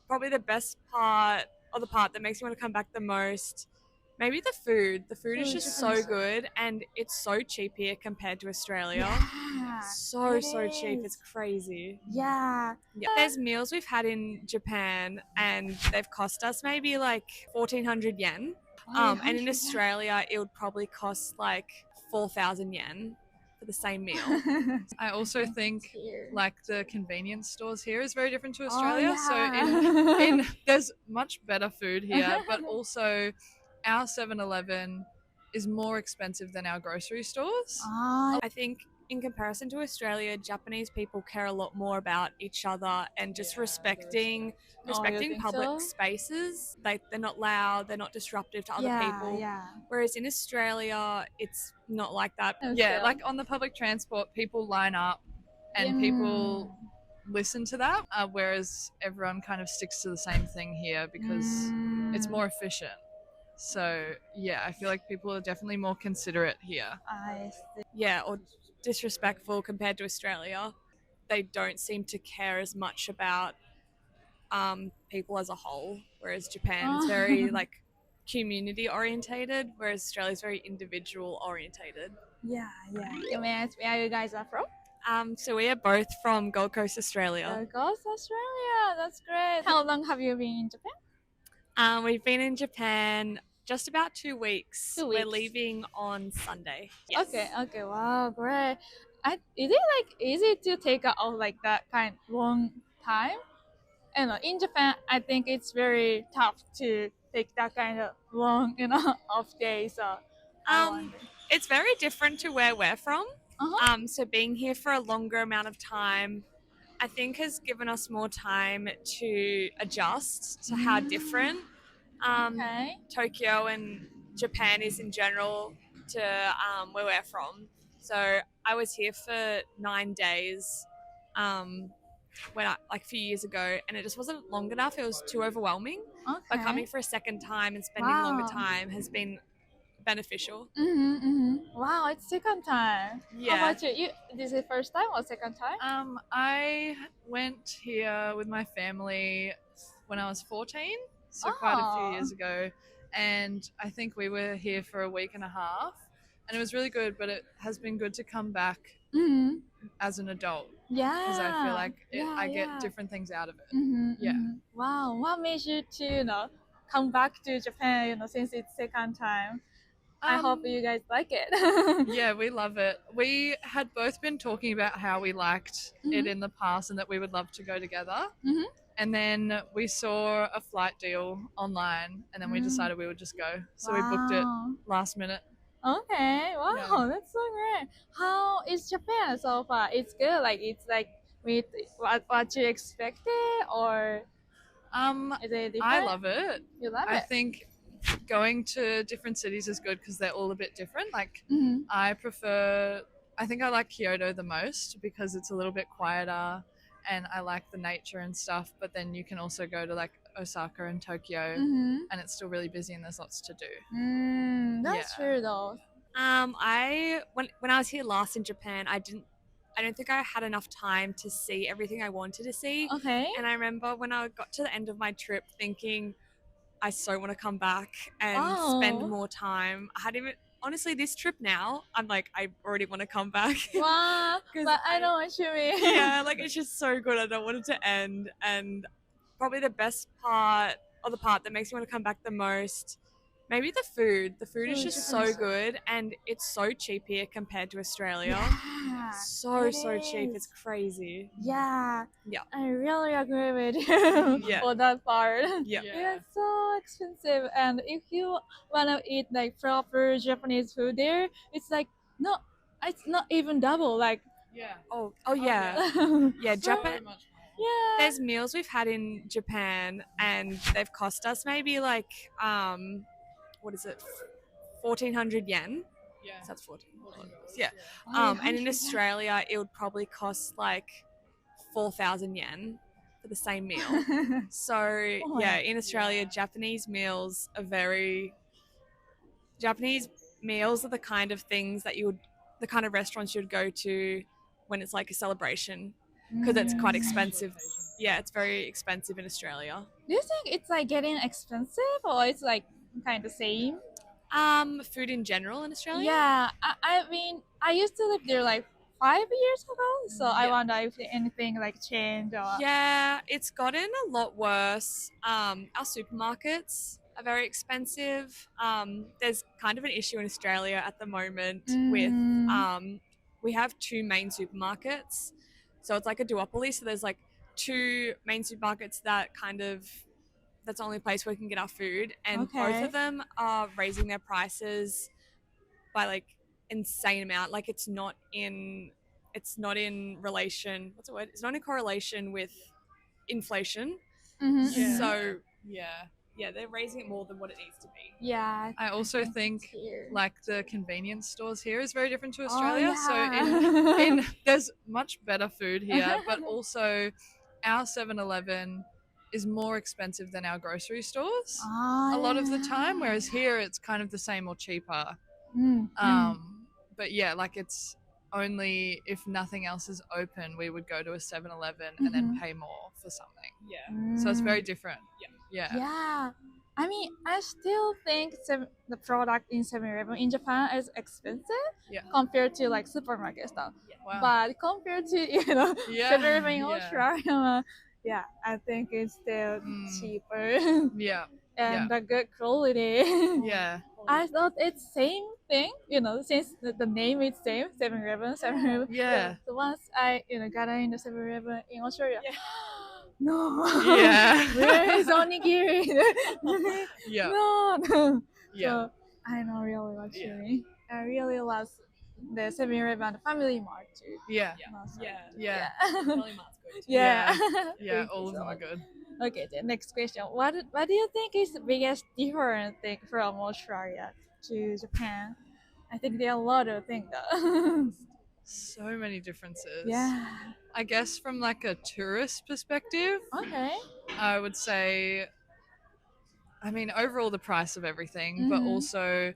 probably the best part, or the part that makes me want to come back the most, maybe the food. The food is just so good, and it's so cheap here compared to Australia. Yeah, So it cheap. is. It's crazy. Yeah. Yeah. There's meals we've had in Japan, and they've cost us maybe like 1,400 yen. And in Australia, it would probably cost like 4,000 yen for the same meal. I also think Here. like the convenience stores here is very different to Australia. yeah. So in there's much better food here, but also our 7-Eleven is more expensive than our grocery stores. I think in comparison to Australia, Japanese people care a lot more about each other and just respecting think public so? spaces. They're not loud, they're not disruptive to other people. Yeah. Whereas in Australia, it's not like that. Yeah, like on the public transport, people line up and people listen to that, whereas everyone kind of sticks to the same thing here because it's more efficient. So yeah, I feel like people are definitely more considerate here. I see. Yeah, or disrespectful compared to Australia. They don't seem to care as much about people as a whole, whereas Japan is very like community orientated, whereas Australia is very individual orientated. Yeah. May I ask where you guys are from? So we are both from Gold Coast, Australia. Goes Australia. That's great. How long have you been in Japan? We've been in Japan just about 2 weeks. 2 We're weeks. leaving on Sunday. Yes. Okay. Wow, great. Is it like easy to take out like that kind of long time? And in Japan, I think it's very tough to take that kind of long, off days. So It's very different to where we're from. Uh-huh. So being here for a longer amount of time, I think has given us more time to adjust to how different Okay. Tokyo and Japan is in general to where we're from. So I was here for 9 days like a few years ago, and it just wasn't long enough. It was too overwhelming. Okay. But coming for a second time and spending longer time has been beneficial. Wow, it's second time. Yeah. How about you? This is first time or second time? I went here with my family when I was 14, so quite a few years ago, and I think we were here for a week and a half, and it was really good, but it has been good to come back as an adult Yeah. because I feel like I get yeah. different things out of it. Yeah. Wow, what made you to come back to Japan? Since it's second time. I hope you guys like it. Yeah, we love it. We had both been talking about how we liked it in the past and that we would love to go together. And then we saw a flight deal online, and then we decided we would just go. So we booked it last minute. Okay, wow, Yeah. that's so great. How is Japan so far? It's good. It's like with what you expected, or is it different? I love it. You love I it. think going to different cities is good because they're all a bit different. Like Mhm. I think I like Kyoto the most because it's a little bit quieter and I like the nature and stuff, but then you can also go to like Osaka and Tokyo and it's still really busy and there's lots to do. That's Yeah. true though. When I was here last in Japan, I don't think I had enough time to see everything I wanted to see. Okay. And I remember when I got to the end of my trip thinking, I so want to come back and spend more time. Honestly, this trip now, I'm like, I already want to come back. Wow, 'Cause but I know what you mean. Yeah, like it's just so good. I don't want it to end. And probably the best part, or the part that makes me want to come back the most, maybe the food. The food is just so good, and it's so cheap here compared to Australia. Yeah, So it cheap. is. It's crazy. Yeah. Yeah. I really agree with you Yeah. for that part. Yeah. It's so expensive, and if you wanna eat like proper Japanese food there, it's like it's not even double. Like Yeah. Oh yeah. Yeah, So- Japan. much yeah. There's meals we've had in Japan, and they've cost us maybe like what is it, 1,400 yen. Yeah. So that's 14. Yeah. Oh, And in 100 yen. Australia, it would probably cost like 4,000 yen for the same meal. So Oh, yeah, in Australia, Japanese meals are the kind of things that the kind of restaurants you would go to when it's like a celebration, because it's quite expensive. yeah, it's very expensive in Australia. Do you think it's like getting expensive or it's like kind of same? Food in general in Australia. Yeah, I mean, I used to live there like 5 years ago, so I Yeah. wonder if anything like changed or. Yeah, it's gotten a lot worse. Our supermarkets are very expensive. There's kind of an issue in Australia at the moment with we have two main supermarkets, so it's like a duopoly. So there's like two main supermarkets that that's the only place where we can get our food, and both Okay. of them are raising their prices by like insane amount. Like it's not in relation, what's the word? It's not in correlation with inflation. Mhm. So Yeah. yeah, they're raising it more than what it needs to be. Yeah. I also it's think here. like the convenience stores here is very different to Oh, Australia. So yeah. in there's much better food here, but also our 7-Eleven is more expensive than our grocery stores Oh, a lot of the yeah. time, whereas here it's kind of the same or cheaper. Mm, But yeah, like it's only if nothing else is open, we would go to a 7-Eleven and then Mhm. pay more for something. Yeah. So it's Mm. very different. Yeah. Yeah. I mean, I still think the product in 7-Eleven in Japan is expensive Yeah. compared to like supermarket stuff. Wow. But compared to, Yeah. 7-Eleven in Yeah. Australia, yeah, I think it's still cheaper Yeah. and the good quality. Yeah. I thought it's same thing, since the name is same, 7-Eleven, 7-Eleven. Yeah. So once I, got in the 7-Eleven in Australia, Yeah. no. Yeah. Where is onigiri? Yeah. No. Yeah. So I know really what you Yeah. mean. I really love the 7-Eleven and the Family Mart too. Yeah. Yeah. Yeah. Family Mart's good too. Yeah. Yeah. Thank All you of so them are much. good. Okay, the next question. What do you think is the biggest difference thing from Australia to Japan? I think there are a lot of things though. So many differences. Yeah. I guess from like a tourist perspective, Okay. I would say, I mean, overall the price of everything, but Mhm. also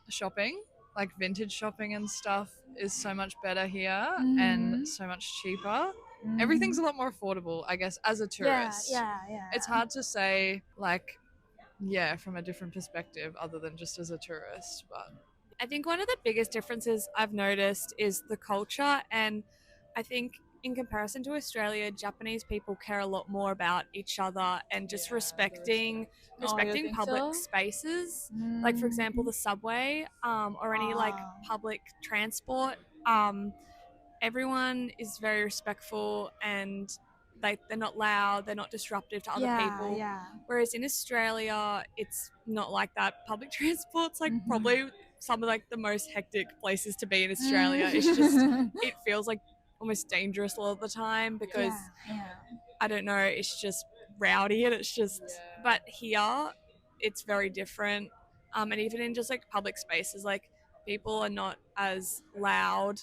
shopping, like vintage shopping and stuff, is so much better here Mhm. and so much cheaper. Everything's a lot more affordable, I guess, as a tourist. Yeah. It's hard to say, like, yeah, from a different perspective other than just as a tourist, but I think one of the biggest differences I've noticed is the culture, and I think in comparison to Australia, Japanese people care a lot more about each other and just respecting think public so? spaces. Like for example, the subway or any like public transport. Everyone is very respectful and they're not loud, they're not disruptive to other people. Yeah. Whereas in Australia, it's not like that. Public transport's like Mhm. probably some of like the most hectic places to be in Australia. It's just it feels like almost dangerous a lot of the time because I don't know, it's just rowdy and it's just but here it's very different. And even in just like public spaces, like people are not as loud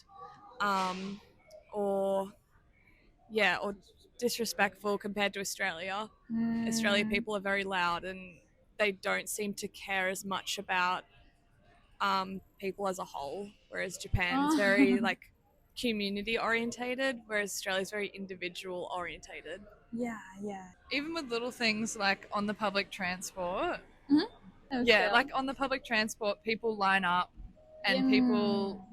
or disrespectful compared to Australia. Australia people are very loud and they don't seem to care as much about people as a whole, whereas Japan's very like community orientated, whereas Australia's very individual orientated. Yeah. even with little things like on the public transport, Okay. like on the public transport, people line up and people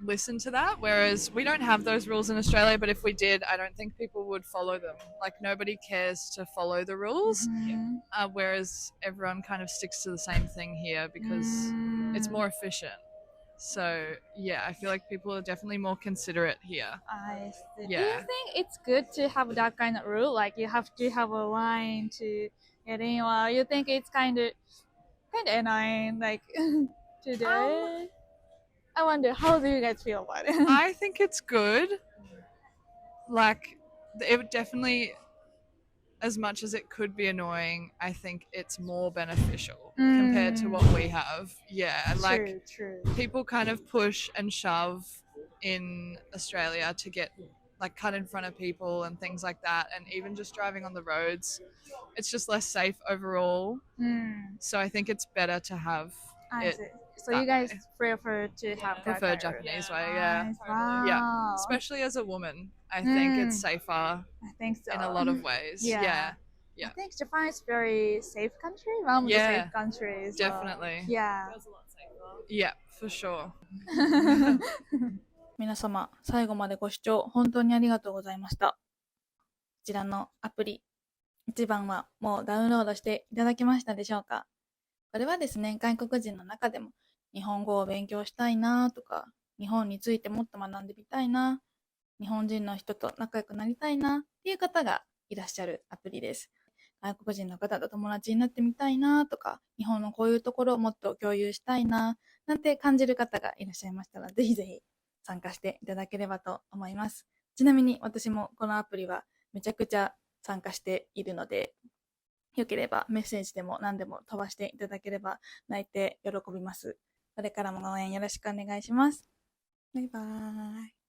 listen to that, whereas we don't have those rules in Australia, but if we did, I don't think people would follow them. Like nobody cares to follow the rules, whereas everyone kind of sticks to the same thing here because it's more efficient. So yeah, I feel like people are definitely more considerate here. I see. Do Yeah. you think it's good to have that kind of rule? Like you have to have a line to get in, or you think it's kind of annoying, like to do it? I wonder, how do you guys feel about it? I think it's good. Like, it would definitely, as much as it could be annoying, I think it's more beneficial compared to what we have. Yeah, like True. people kind of push and shove in Australia to get like cut in front of people and things like that, and even just driving on the roads, it's just less safe overall. So I think it's better to have I it see. So that you guys way. prefer to have that prefer kind of Japanese rule. way, yeah. Nice. Totally. Wow. Yeah, especially as a woman. I think it's safer I think so. in a lot of ways. Yeah. Yeah. I think Japan is very safe country. One of the Yeah, safe countries. definitely. Yeah. Feels a lot safer. Yeah, for sure. 皆様、最後までご視聴本当にありがとうございました。こちらのアプリ、1番はもうダウンロードしていただけましたでしょうか？これはですね、外国人の中でも日本語を勉強したいなとか、日本についてもっと学んでみたいな、日本人の人と仲良くなりたいなっていう方がいらっしゃるアプリです。外国人の方と友達になってみたいなとか、日本のこういうところをもっと共有したいななんて感じる方がいらっしゃいましたら、ぜひぜひ参加していただければと思います。ちなみに私もこのアプリはめちゃくちゃ参加しているので、よければメッセージでも何でも飛ばしていただければ泣いて喜びます。これからも応援よろしくお願いします。バイバーイ。